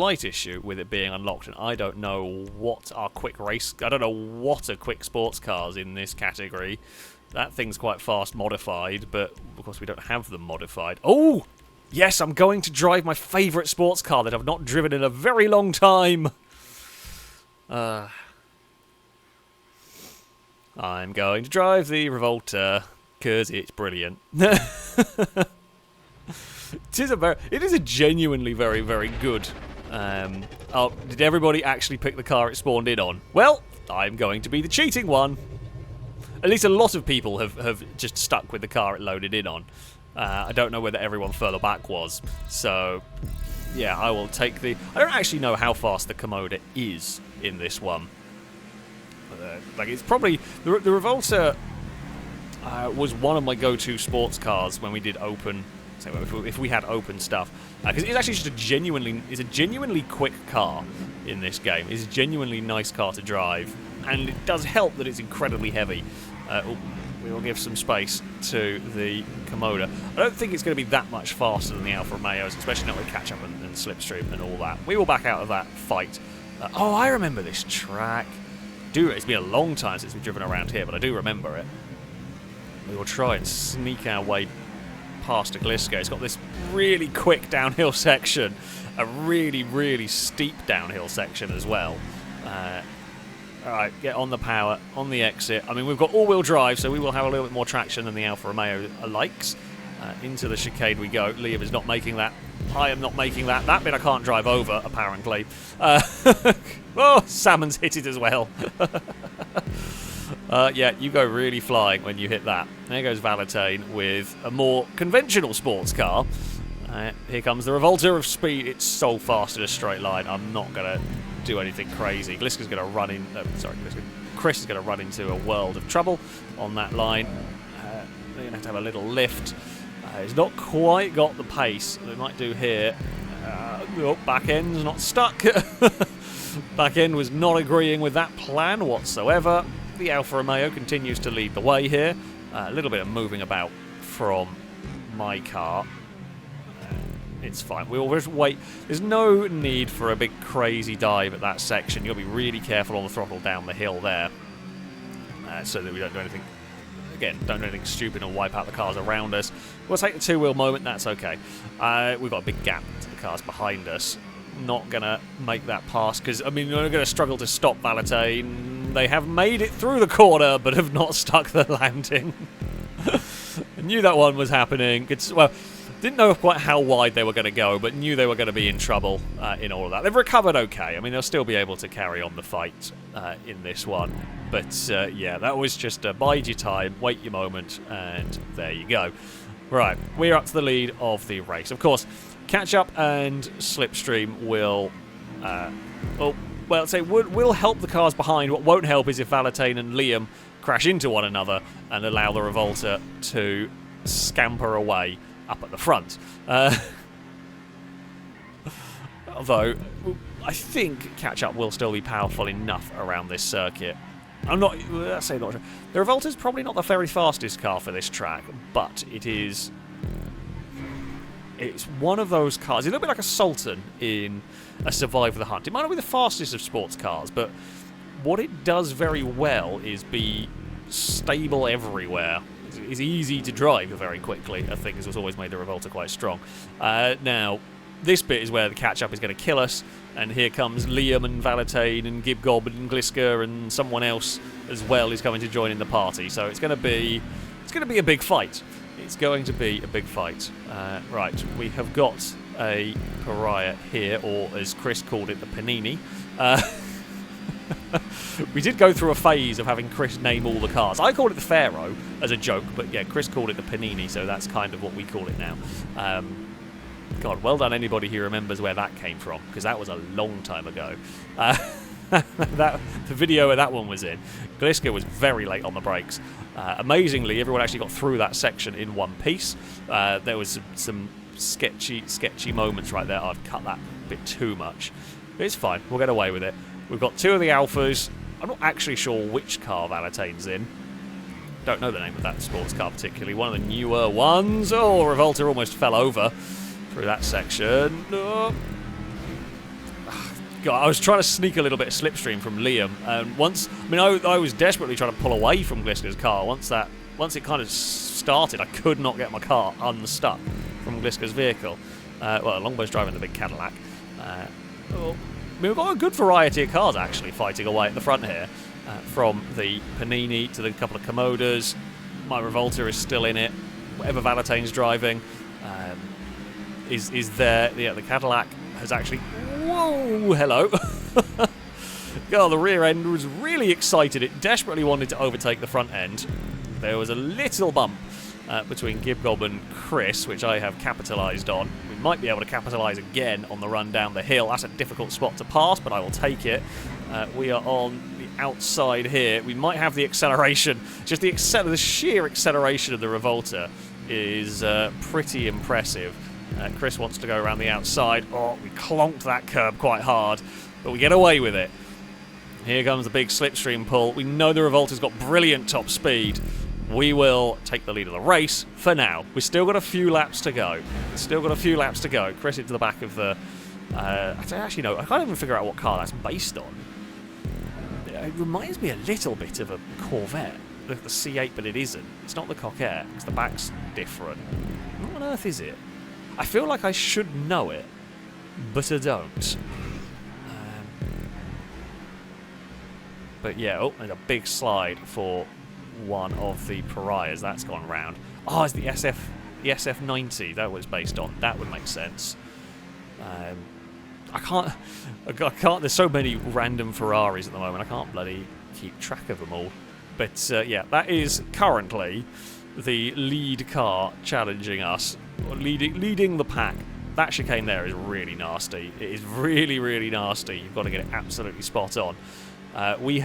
slight issue with it being unlocked, and I don't know what our quick race... I don't know what a quick sports car's in this category. That thing's quite fast modified, but of course we don't have them modified. Oh! Yes, I'm going to drive my favourite sports car that I've not driven in a very long time. I'm going to drive the Revolta because it's brilliant. It is a genuinely very, very good. Oh, did everybody actually pick the car it spawned in on? Well, I'm going to be the cheating one. At least a lot of people have just stuck with the car it loaded in on. I don't know whether everyone further back was. So, yeah, I will take the... I don't actually know how fast the Komoda is in this one. Like, it's probably... The Revolta was one of my go-to sports cars when we did open... if we had open stuff. Because it's actually just a genuinely quick car in this game. It's a genuinely nice car to drive. And it does help that it's incredibly heavy. We will give some space to the Komoda. I don't think it's going to be that much faster than the Alfa Romeos, especially not with catch-up and slipstream and all that. We will back out of that fight. Oh, I remember this track. It's been a long time since we've driven around here, but I do remember it. We will try and sneak our way past a Glisko. It's got this really quick downhill section, a really, really steep downhill section as well. Alright, get on the power, on the exit. I mean, we've got all-wheel drive, so we will have a little bit more traction than the Alfa Romeo likes. Into the chicane we go. Liam is not making that. I am not making that. That bit I can't drive over, apparently. Oh, Salmon's hit it as well. Yeah, you go really flying when you hit that. There goes Valentine with a more conventional sports car. Here comes the Revolta of speed. It's so fast in a straight line. I'm not going to do anything crazy. Gliska's going to run in... Chris is going to run into a world of trouble on that line. They're going to have a little lift. He's not quite got the pace they might do here. Oh, back end's not stuck. Back end was not agreeing with that plan whatsoever. The Alfa Romeo continues to lead the way here. A little bit of moving about from my car. It's fine. We'll just wait. There's no need for a big crazy dive at that section. You've got to be really careful on the throttle down the hill there. So that we don't do anything... Again, don't do anything stupid and wipe out the cars around us. We'll take the two-wheel moment. That's okay. We've got a big gap to the cars behind us. Not going to make that pass because, I mean, we're going to struggle to stop Valentine. They have made it through the corner but have not stuck the landing. I knew that one was happening. Well, didn't know quite how wide they were going to go, but knew they were going to be in trouble in all of that. They've recovered okay. I mean, they'll still be able to carry on the fight in this one. But, yeah, that was just a bide your time, wait your moment, and there you go. Right, we're up to the lead of the race. Of course, catch-up and slipstream will... will help the cars behind. What won't help is if Valentine and Liam crash into one another and allow the Revolta to scamper away up at the front. Although, I think catch-up will still be powerful enough around this circuit. I'm not... Let's say not... The Revolta's probably not the very fastest car for this track, but it is... It's one of those cars. It's a little bit like a Sultan in a Survive the Hunt. It might not be the fastest of sports cars, but what it does very well is be stable everywhere. It's easy to drive very quickly, I think, has always made the Revolta quite strong. Now, this bit is where the catch-up is going to kill us, and here comes Liam and Valentine and Gibgob and Gliska and someone else as well is coming to join in the party. So it's going to be a big fight. It's going to be a big fight. Right, we have got a pariah here, or as Chris called it, the Panini. We did go through a phase of having Chris name all the cars. I called it the Pharaoh as a joke, but yeah, Chris called it the Panini, so that's kind of what we call it now. God, well done anybody who remembers where that came from, because that was a long time ago. The video where that one was in. Gliska was very late on the brakes. Amazingly, everyone actually got through that section in one piece. There was some sketchy moments right there. I've cut that a bit too much. But it's fine. We'll get away with it. We've got two of the Alphas. I'm not actually sure which car Valentine's in. Don't know the name of that sports car particularly. One of the newer ones. Oh, Revolta almost fell over through that section. Oh. God, I was trying to sneak a little bit of slipstream from Liam, and I was desperately trying to pull away from Gliska's car. Once it kind of started, I could not get my car unstuck from Gliska's vehicle. Well, Longbo's driving the big Cadillac. We've got a good variety of cars actually fighting away at the front here, from the Panini to the couple of Komodas. My Revolta is still in it. Whatever Valetain's driving is there. Yeah, the Cadillac has actually... Whoa, hello. God, the rear end was really excited. It desperately wanted to overtake the front end. There was a little bump between Gibgob and Chris, which I have capitalised on. We might be able to capitalise again on the run down the hill. That's a difficult spot to pass, but I will take it. We are on the outside here. We might have the acceleration. Just the sheer acceleration of the Revolta is pretty impressive. Chris wants to go around the outside. Oh, we clonked that curb quite hard, but we get away with it. Here comes the big slipstream pull. We know the Revolta's got brilliant top speed. We will take the lead of the race for now. We've still got a few laps to go. Chris into the back of the... actually, no, I can't even figure out what car that's based on. It reminds me a little bit of a Corvette, the C8, but it isn't. It's not the Coquette, because the back's different. What on earth is it? I feel like I should know it, but I don't. But yeah, oh, there's a big slide for one of the pariahs. That's gone round. Oh, it's the SF90 that was based on. That would make sense. I can't. There's so many random Ferraris at the moment. I can't bloody keep track of them all. But yeah, that is currently the lead car challenging us, leading the pack. That chicane there is really nasty. It is really, really nasty. You've got to get it absolutely spot on. We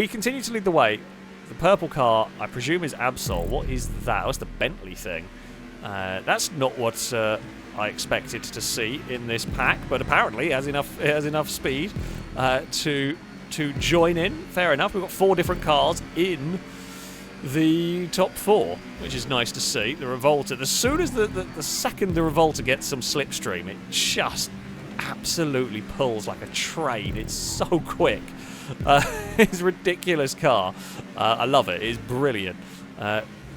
continue to lead the way. The purple car, I presume, is Absol. What is that? What's the Bentley thing? That's not what I expected to see in this pack, but apparently it has enough speed to join in. Fair enough. We've got 4 different cars in the top 4, which is nice to see. The Revolta, as soon as the second the Revolta gets some slipstream, it just absolutely pulls like a train. It's so quick. It's a ridiculous car. I love it. It's brilliant.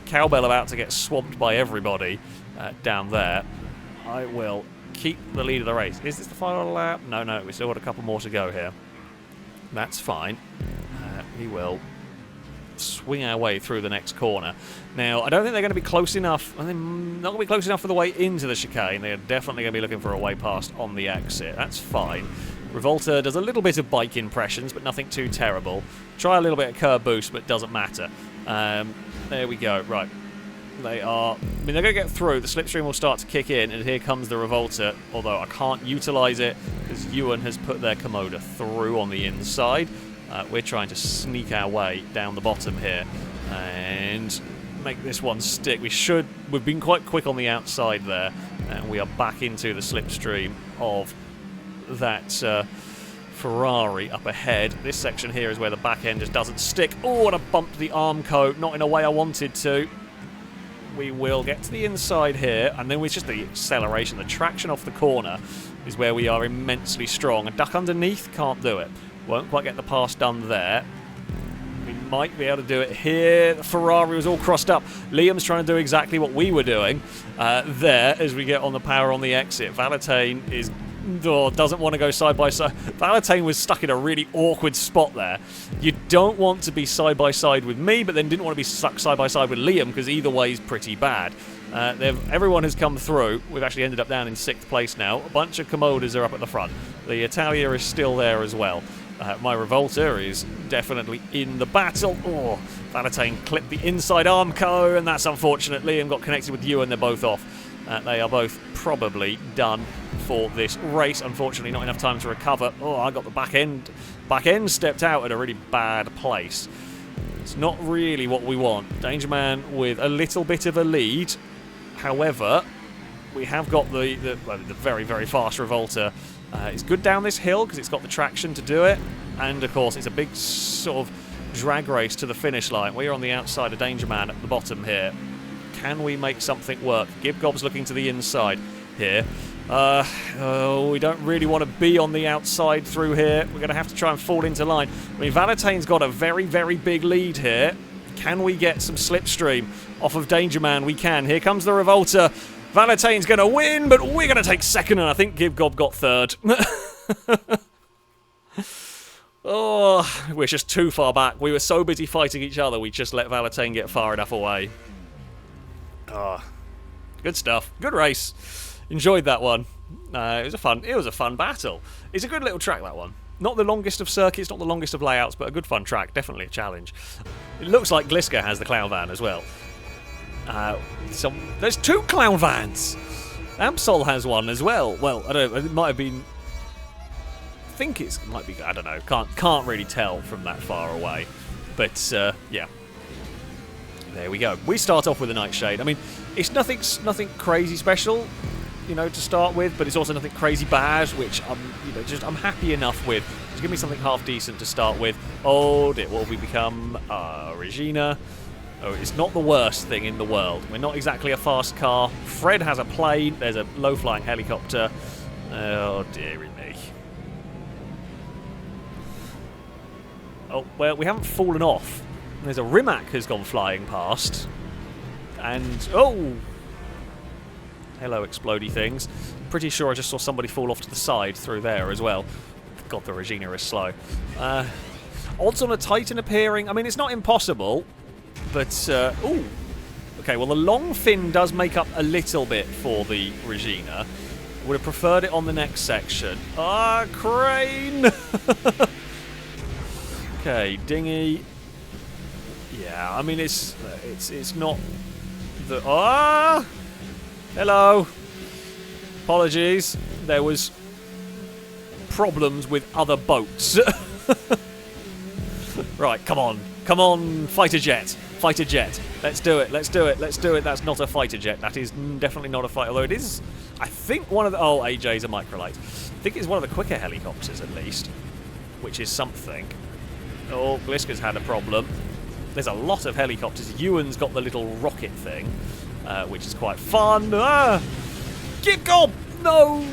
Cowbell about to get swamped by everybody down there. I will keep the lead of the race. Is this the final lap? No, we've still got a couple more to go here. That's fine. We will swing our way through the next corner. Now, I don't think they're going to be close enough. I think not going to be close enough for the way into the chicane. They're definitely going to be looking for a way past on the exit. That's fine. Revolta does a little bit of bike impressions, but nothing too terrible. Try a little bit of curb boost, but doesn't matter. There we go. Right. They're going to get through. The slipstream will start to kick in, and here comes the Revolta, although I can't utilise it because Ewan has put their Komoda through on the inside. We're trying to sneak our way down the bottom here and make this one stick. We've been quite quick on the outside there, and we are back into the slipstream of that Ferrari up ahead. This section here is where the back end just doesn't stick. Oh, and I bumped the Armco, not in a way I wanted to. We will get to the inside here, and then with just the acceleration, the traction off the corner is where we are immensely strong. A duck underneath, can't do it. Won't quite get the pass done there. We might be able to do it here. The Ferrari was all crossed up. Liam's trying to do exactly what we were doing there as we get on the power on the exit. Valetain doesn't want to go side by side. Valetain was stuck in a really awkward spot there. You don't want to be side by side with me, but then didn't want to be stuck side by side with Liam because either way is pretty bad. Everyone has come through. We've actually ended up down in 6th place now. A bunch of Komodas are up at the front. The Italia is still there as well. My Revolta is definitely in the battle. Oh, Valetain clipped the inside Armco, and that's unfortunate. Liam got connected with you, and they're both off. They are both probably done for this race. Unfortunately, not enough time to recover. Oh, I got the back end. Back end stepped out at a really bad place. It's not really what we want. Danger Man with a little bit of a lead. However, we have got the very, very fast Revolta. It's good down this hill because it's got the traction to do it. And, of course, it's a big sort of drag race to the finish line. We're on the outside of Danger Man at the bottom here. Can we make something work? Gibgob's looking to the inside here. We don't really want to be on the outside through here. We're going to have to try and fall into line. I mean, Valetain's got a very, very big lead here. Can we get some slipstream off of Danger Man? We can. Here comes the Revolter. Valetain's going to win, but we're going to take second, and I think Gibgob got third. Oh, we're just too far back. We were so busy fighting each other, we just let Valetain get far enough away. Oh, good stuff. Good race. Enjoyed that one. It was a fun battle. It's a good little track, that one. Not the longest of circuits, not the longest of layouts, but a good fun track. Definitely a challenge. It looks like Gliska has the clown van as well. There's 2 clown vans. Absol has one as well. Well, I don't know. It might have been. I think it might be. I don't know. Can't really tell from that far away. But yeah. There we go. We start off with a Nightshade. I mean, it's nothing crazy special, you know, to start with, but it's also nothing crazy bad, which I'm happy enough with. Just give me something half decent to start with. Oh dear, what have we become? Regina. Oh, it's not the worst thing in the world. We're not exactly a fast car. Fred has a plane. There's a low-flying helicopter. Oh dearie me. Oh well, we haven't fallen off. There's a Rimac has gone flying past. And, oh! Hello, explodey things. Pretty sure I just saw somebody fall off to the side through there as well. God, the Regina is slow. Odds on a Titan appearing. I mean, it's not impossible. But, ooh. Okay, well, the long fin does make up a little bit for the Regina. Would have preferred it on the next section. Ah, crane! Okay, dinghy. Yeah, I mean, it's not the... Ah! Hello! Apologies. There was problems with other boats. Right, come on. Come on, fighter jet. Fighter jet. Let's do it. Let's do it. Let's do it. That's not a fighter jet. That is definitely not a fighter. Although it is, I think one of the... Oh, AJ's a microlight. I think it's one of the quicker helicopters, at least. Which is something. Oh, Gliska's had a problem. There's a lot of helicopters. Ewan's got the little rocket thing, which is quite fun. Ah! Gibgob! No!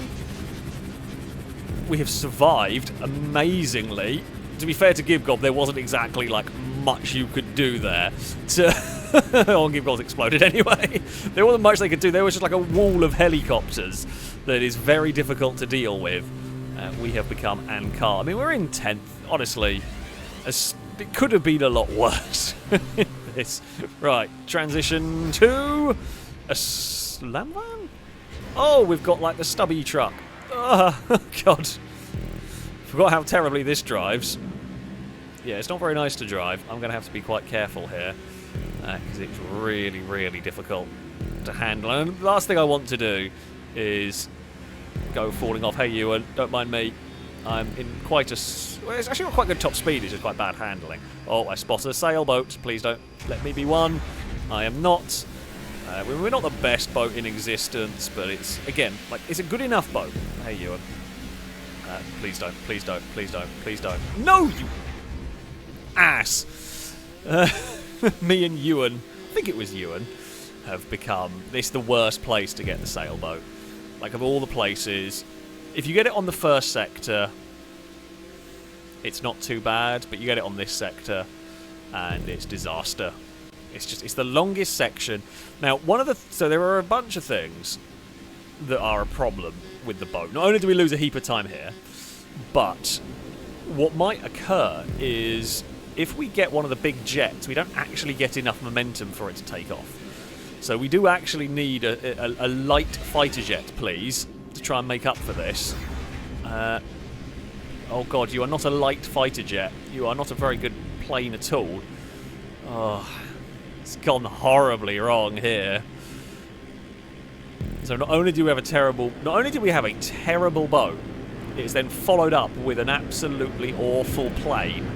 We have survived amazingly. To be fair to Gibgob, there wasn't exactly, like, much you could do there. Oh, Gibgob's exploded anyway. There wasn't much they could do. There was just like a wall of helicopters that is very difficult to deal with. We have become Ankar. I mean, we're in 10th, honestly. It could have been a lot worse. This. Right, transition to a slam van? Oh, we've got like the stubby truck. Oh, God. Forgot how terribly this drives. Yeah, it's not very nice to drive. I'm going to have to be quite careful here. Because it's really, really difficult to handle. And the last thing I want to do is go falling off. Hey, Ewan, don't mind me. I'm in quite a... Well, it's actually got quite good top speed, it's just quite bad handling. Oh, I spotted a sailboat. Please don't let me be one. I am not. We're not the best boat in existence, but it's, again, like, it's a good enough boat. Hey, Ewan. Please don't, please don't, please don't, please don't. No, you ass! Me and Ewan, I think it was Ewan, have become the worst place to get the sailboat. Like, of all the places... If you get it on the first sector, it's not too bad, but you get it on this sector, and it's disaster. It's the longest section. Now, so there are a bunch of things that are a problem with the boat. Not only do we lose a heap of time here, but what might occur is if we get one of the big jets, we don't actually get enough momentum for it to take off. So we do actually need a light fighter jet, please, to try and make up for this. Oh God, you are not a light fighter jet. You are not a very good plane at all. Oh, it's gone horribly wrong here. So not only do we have a terrible boat, it's then followed up with an absolutely awful plane.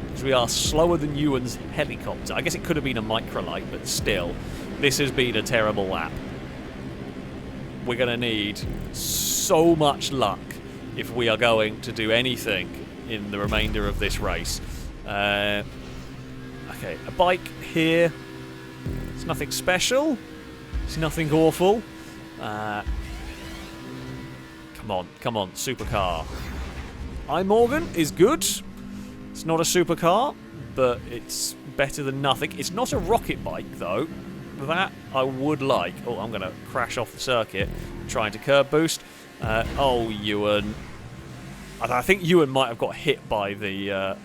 Because we are slower than Ewan's helicopter. I guess it could have been a microlight, but still, this has been a terrible lap. We're going to need so much luck if we are going to do anything in the remainder of this race. Okay, a bike here. It's nothing special. It's nothing awful. Come on, supercar. iMorgan is good. It's not a supercar, but it's better than nothing. It's not a rocket bike, though. That I would like. Oh, I'm going to crash off the circuit, trying to curb boost. Oh, Ewan. I think Ewan might have got hit by the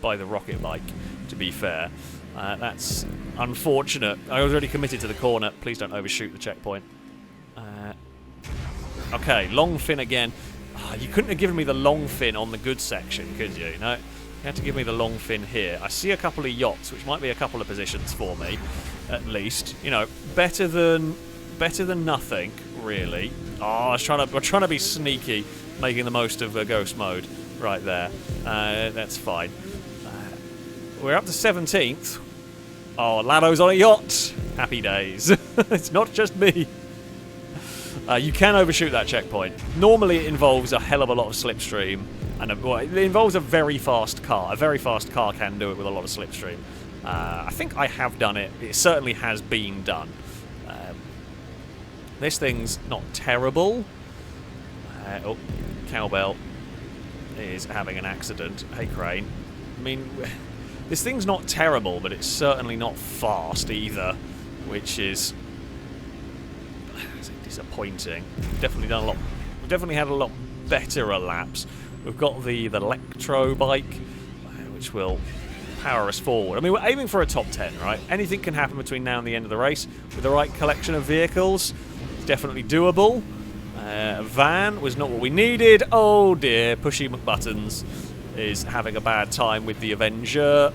rocket bike, to be fair. That's unfortunate. I was already committed to the corner. Please don't overshoot the checkpoint. Okay, long fin again. Oh, you couldn't have given me the long fin on the good section, could you? No, you had to give me the long fin here. I see a couple of yachts, which might be a couple of positions for me, at least. You know, better than nothing, really. Oh, we're trying to be sneaky, making the most of ghost mode right there. That's fine. We're up to 17th. Oh, Lado's on a yacht. Happy days. It's not just me. You can overshoot that checkpoint. Normally it involves a hell of a lot of slipstream. And it involves a very fast car. A very fast car can do it with a lot of slipstream. I think I have done it. It certainly has been done. This thing's not terrible. Oh, Cowbell is having an accident. Hey, Crane. I mean, this thing's not terrible, but it's certainly not fast either, which is disappointing. We've definitely done a lot. We've definitely had a lot better laps. We've got the Electro bike, which will power us forward. I mean, we're aiming for a top 10, right? Anything can happen between now and the end of the race. With the right collection of vehicles, it's definitely doable. Van was not what we needed. Oh dear, Pushy McButtons is having a bad time with the Avenger.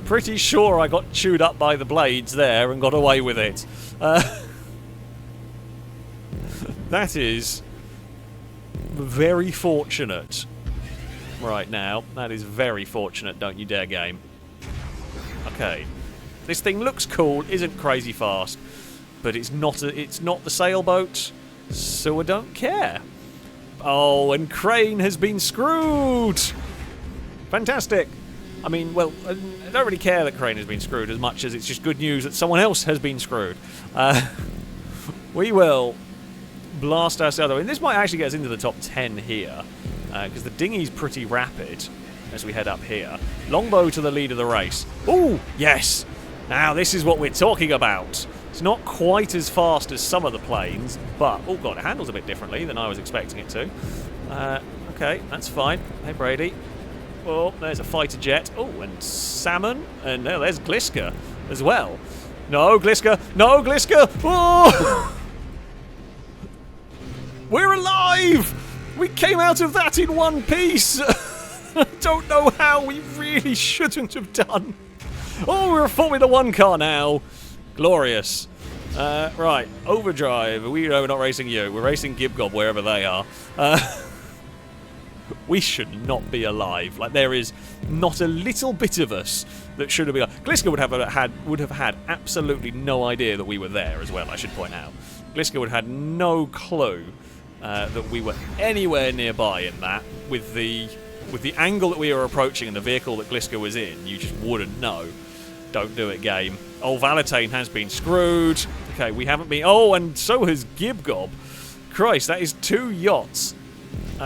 Pretty sure I got chewed up by the blades there and got away with it. That is very fortunate right now. That is very fortunate, don't you dare, game. Okay. This thing looks cool, isn't crazy fast, but it's not the sailboat, so I don't care. Oh, and Crane has been screwed! Fantastic! I mean, well, I don't really care that Crane has been screwed as much as it's just good news that someone else has been screwed. We will blast ourselves. I mean, this might actually get us into the top 10 here, because the dinghy's pretty rapid as we head up here. Longbow to the lead of the race. Ooh, yes! Now, this is what we're talking about. It's not quite as fast as some of the planes, but... Oh, God, it handles a bit differently than I was expecting it to. Okay, that's fine. Hey, Brady. Oh, there's a fighter jet. Oh, and Salmon. And now there's Gliska as well. No, Gliska! No, Gliska! Oh! We're alive! We came out of that in one piece! I don't know how we really shouldn't have done. Oh, we're a Formula 1 car now. Glorious. Right, overdrive. We're not racing you. We're racing Gibgob wherever they are. We should not be alive. Like, there is not a little bit of us that should have been alive. Gliska would have had absolutely no idea that we were there as well, I should point out. Gliska would have had no clue that we were anywhere nearby in that. With the angle that we were approaching and the vehicle that Gliska was in, you just wouldn't know. Don't do it, game. Oh, Valentine has been screwed. Okay, we haven't been... Oh, and so has Gibgob. Christ, that is 2 yachts. We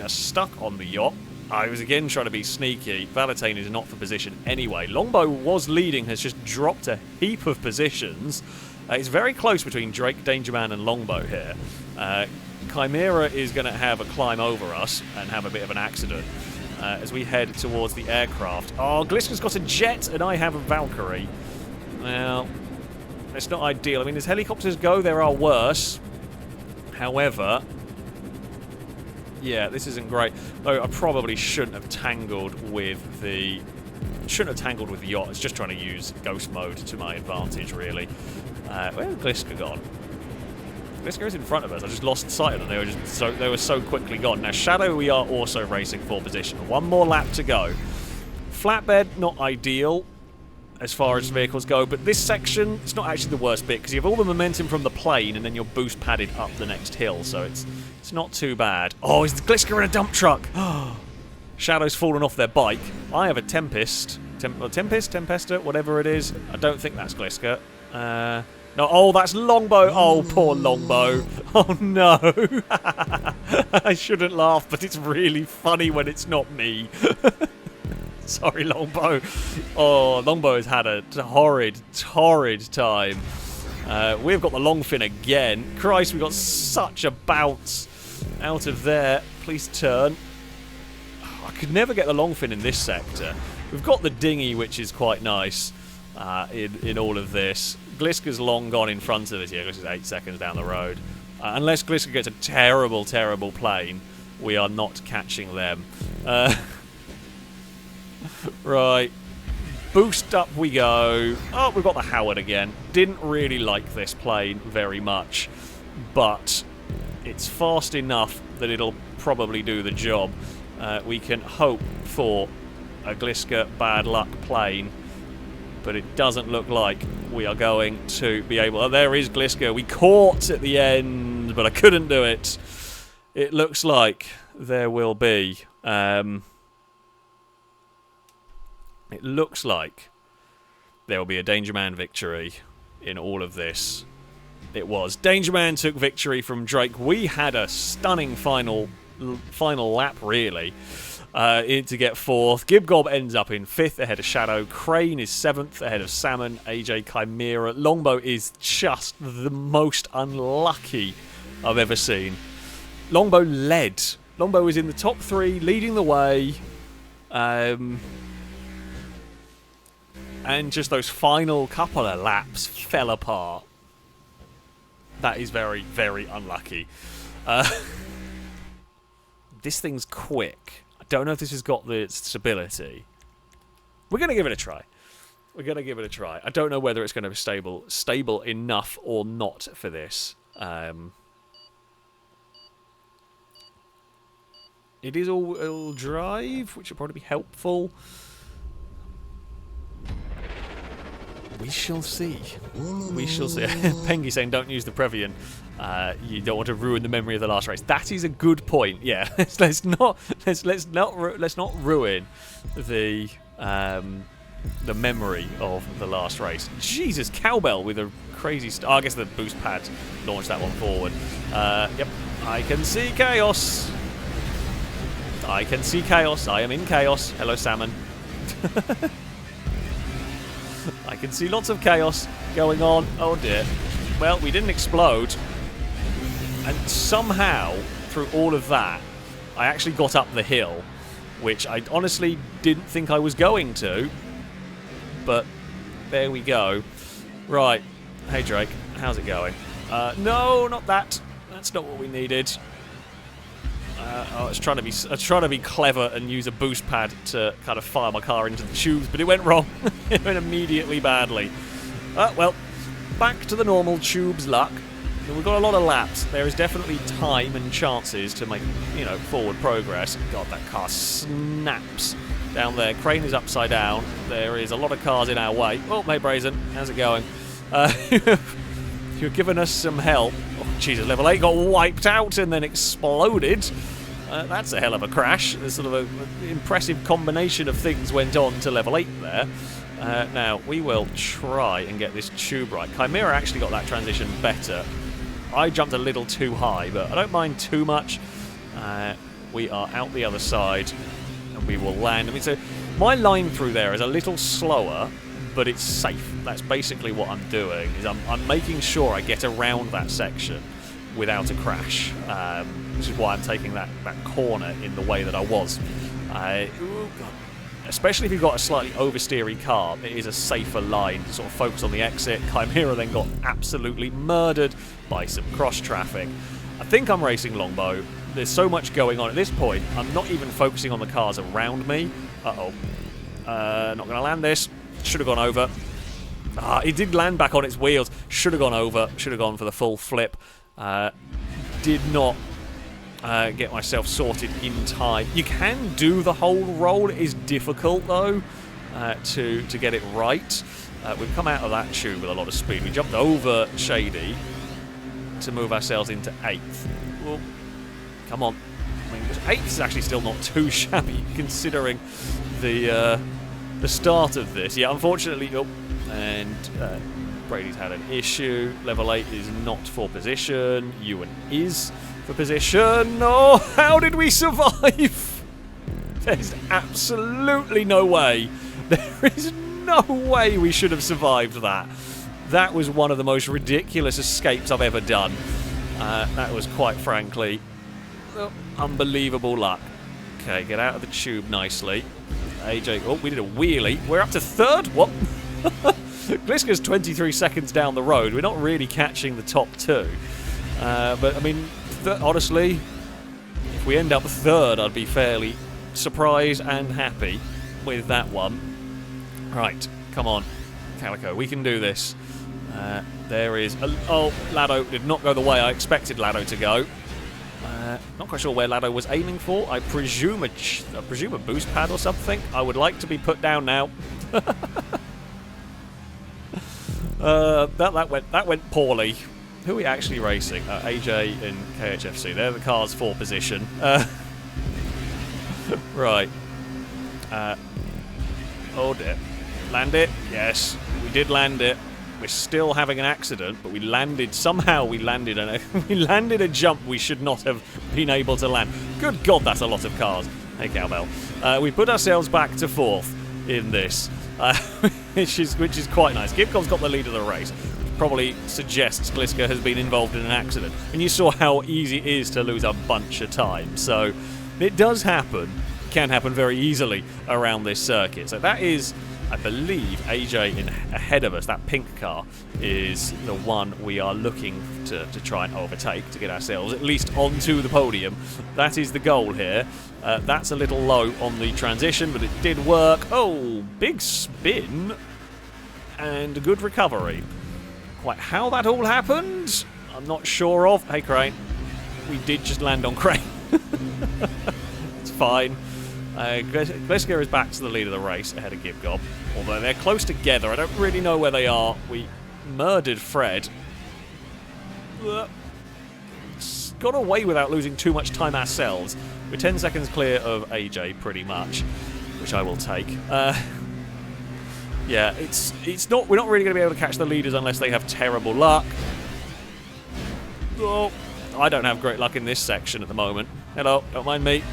are stuck on the yacht. I was again trying to be sneaky. Valentine is not for position anyway. Longbow was leading, has just dropped a heap of positions. It's very close between Drake, Dangerman and Longbow here. Chimera is going to have a climb over us and have a bit of an accident as we head towards the aircraft. Oh, Gliska's got a jet and I have a Valkyrie. Well, it's not ideal. I mean, as helicopters go, there are worse. However, yeah, this isn't great. Though I probably shouldn't have tangled with the... yacht. It's just trying to use ghost mode to my advantage, really. Where's Gliska gone? Gliska is in front of us. I just lost sight of them. They were so quickly gone. Now, Shadow, we are also racing for position. 1 more lap to go. Flatbed, not ideal as far as vehicles go, but this section, it's not actually the worst bit, because you have all the momentum from the plane, and then you're boost padded up the next hill, so it's not too bad. Oh, is Gliska in a dump truck? Shadow's fallen off their bike. I have a Tempest. Tempesta, whatever it is. I don't think that's Gliska. No, oh, that's Longbow. Oh, poor Longbow. Oh, no. I shouldn't laugh, but it's really funny when it's not me. Sorry, Longbow. Oh, Longbow has had a torrid time. We've got the long fin again. Christ, we got such a bounce out of there. Please turn. I could never get the long fin in this sector. We've got the dinghy, which is quite nice in all of this. Gliska's long gone in front of us here because it's 8 seconds down the road. Unless Gliska gets a terrible, terrible plane, we are not catching them. Right. Boost up we go. Oh, we've got the Howard again. Didn't really like this plane very much, but it's fast enough that it'll probably do the job. We can hope for a Gliska bad luck plane, but it doesn't look like we are going to be able... Oh, there is Gliska. We caught at the end, but I couldn't do it. It looks like there will be... It looks like there will be a Danger Man victory in all of this. It was. Danger Man took victory from Drake. We had a stunning final lap, really, to get 4th. Gibgob ends up in 5th ahead of Shadow. Crane is 7th ahead of Salmon. AJ Chimera. Longbow is just the most unlucky I've ever seen. Longbow led. Longbow was in the top 3, leading the way. And just those final couple of laps fell apart. That is very, very unlucky. This thing's quick. I don't know if this has got the stability. We're going to give it a try. We're going to give it a try. I don't know whether it's going to be stable enough or not for this. It is all drive, which will probably be helpful. We shall see. We shall see. Pengy saying, "Don't use the Previan. You don't want to ruin the memory of the last race." That is a good point. Yeah, let's not ruin the memory of the last race. Jesus, Cowbell with a crazy. I guess the boost pad launched that one forward. Yep, I can see chaos. I can see chaos. I am in chaos. Hello, Salmon. I can see lots of chaos going on. Oh dear. Well, we didn't explode. And somehow, through all of that, I actually got up the hill, which I honestly didn't think I was going to. But there we go. Right. Hey, Drake. How's it going? No, not that. That's not what we needed. I was trying to be clever and use a boost pad to kind of fire my car into the tubes, but it went wrong. It went immediately badly. Well, back to the normal tubes luck. We've got a lot of laps. There is definitely time and chances to make, forward progress. God, that car snaps down there. Crane is upside down. There is a lot of cars in our way. Oh, hey, Brazen. How's it going? You're giving us some help. Oh, Jesus, level 8 got wiped out and then exploded. That's a hell of a crash. There's sort of an impressive combination of things went on to level 8 there. Now, we will try and get this tube right. Chimera actually got that transition better. I jumped a little too high, but I don't mind too much. We are out the other side, and we will land. I mean, so my line through there is a little slower, but it's safe. That's basically what I'm doing. Is I'm making sure I get around that section without a crash, which is why I'm taking that corner in the way that I was. Especially if you've got a slightly oversteery car, it is a safer line to sort of focus on the exit. Chimera then got absolutely murdered by some cross traffic. I think I'm racing Longbow. There's so much going on at this point. I'm not even focusing on the cars around me. Uh-oh. Not going to land this. Should have gone over. It did land back on its wheels. Should have gone over. Should have gone for the full flip. Did not get myself sorted in time. You can do the whole roll. It is difficult, though, to get it right. We've come out of that tube with a lot of speed. We jumped over Shady to move ourselves into 8th. Well, come on. I mean, 8th is actually still not too shabby, considering the start of this. Yeah, unfortunately, Brady's had an issue. Level 8 is not for position. Ewan is for position. Oh, how did we survive? There's absolutely no way. There is no way we should have survived that. That was one of the most ridiculous escapes I've ever done. That was quite frankly unbelievable luck. Okay, get out of the tube nicely. AJ, oh, we did a wheelie. We're up to third? What? Gliska's 23 seconds down the road. We're not really catching the top two. But, I mean, honestly, if we end up third, I'd be fairly surprised and happy with that one. Right, come on, Calico, we can do this. There is... oh, Lado did not go the way I expected Lado to go. Not quite sure where Lado was aiming for. I presume a boost pad or something. I would like to be put down now. That went poorly. Who are we actually racing? AJ and KHFC. They're the cars for position. Right. Oh dear. Land it? Yes, we did land it. We're still having an accident, but we landed. Somehow we landed a jump we should not have been able to land. Good God, that's a lot of cars. Hey, Cowbell. We put ourselves back to fourth in this, which is quite nice. Gibcom's got the lead of the race. Probably suggests Gliska has been involved in an accident. And you saw how easy it is to lose a bunch of time. So it does happen. It can happen very easily around this circuit. So that is, I believe, AJ ahead of us. That pink car is the one we are looking to try and overtake to get ourselves at least onto the podium. That is the goal here. That's a little low on the transition, but it did work. Oh, big spin and a good recovery. Quite how that all happened, I'm not sure of. Hey, Crane. We did just land on Crane. It's fine. Gliska is back to the lead of the race ahead of Gibgob. Although they're close together. I don't really know where they are. We murdered Fred. Got away without losing too much time ourselves. We're 10 seconds clear of AJ, pretty much. Which I will take. Yeah, it's not. We're not really going to be able to catch the leaders unless they have terrible luck. Oh, I don't have great luck in this section at the moment. Hello, don't mind me.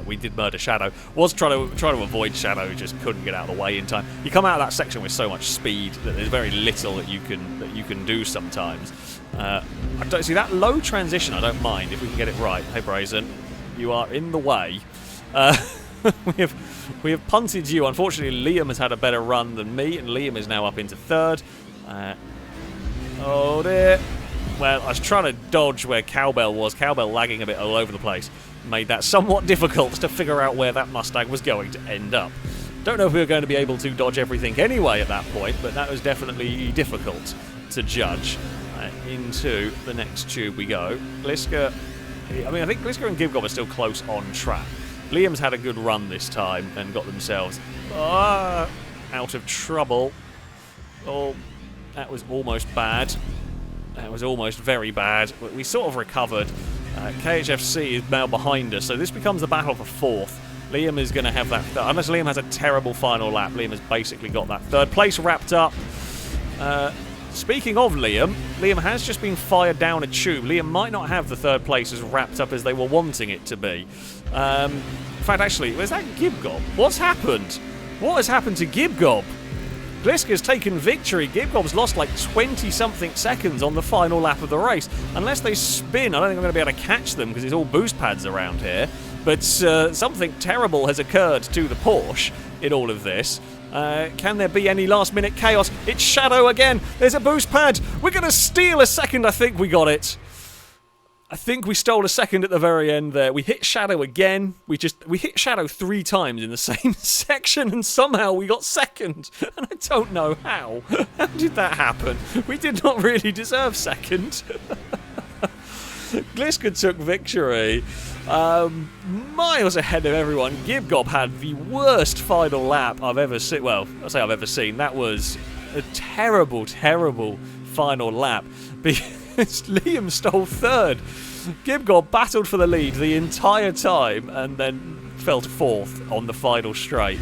We did murder Shadow. Was trying to avoid Shadow, just couldn't get out of the way in time. You come out of that section with so much speed that there's very little that you can do sometimes. I don't see that low transition. I don't mind if we can get it right. Hey, Brazen, you are in the way. We have punted you. Unfortunately, Liam has had a better run than me, and Liam is now up into third. Oh dear. Well, I was trying to dodge where Cowbell was. Cowbell lagging a bit all over the place. Made that somewhat difficult to figure out where that Mustang was going to end up. Don't know if we were going to be able to dodge everything anyway at that point, but that was definitely difficult to judge. Into the next tube we go. Gliska... I mean, I think Gliska and Gibgob are still close on track. Liam's had a good run this time and got themselves out of trouble. Oh, that was almost bad. That was almost very bad. We sort of recovered. KHFC is now behind us, so this becomes the battle for fourth. Liam is going to have that... Unless Liam has a terrible final lap, Liam has basically got that third place wrapped up. Speaking of Liam, Liam has just been fired down a tube. Liam might not have the third place as wrapped up as they were wanting it to be. In fact, actually, where's that Gibgob? What's happened? What has happened to Gibgob? Gliska's taken victory. Gibgob's lost like 20-something seconds on the final lap of the race. Unless they spin, I don't think I'm going to be able to catch them because it's all boost pads around here. But something terrible has occurred to the Porsche in all of this. Can there be any last-minute chaos? It's Shadow again. There's a boost pad. We're going to steal a second. I think we got it. I think we stole a second at the very end there. We hit Shadow again. We hit Shadow 3 times in the same section, and somehow we got second. And I don't know how. How did that happen? We did not really deserve second. Gliska took victory. Miles ahead of everyone. Gibgob had the worst final lap I've ever seen. Well, I say I've ever seen. That was a terrible, terrible final lap. Because Liam stole third. Gibgob battled for the lead the entire time and then fell to fourth on the final straight.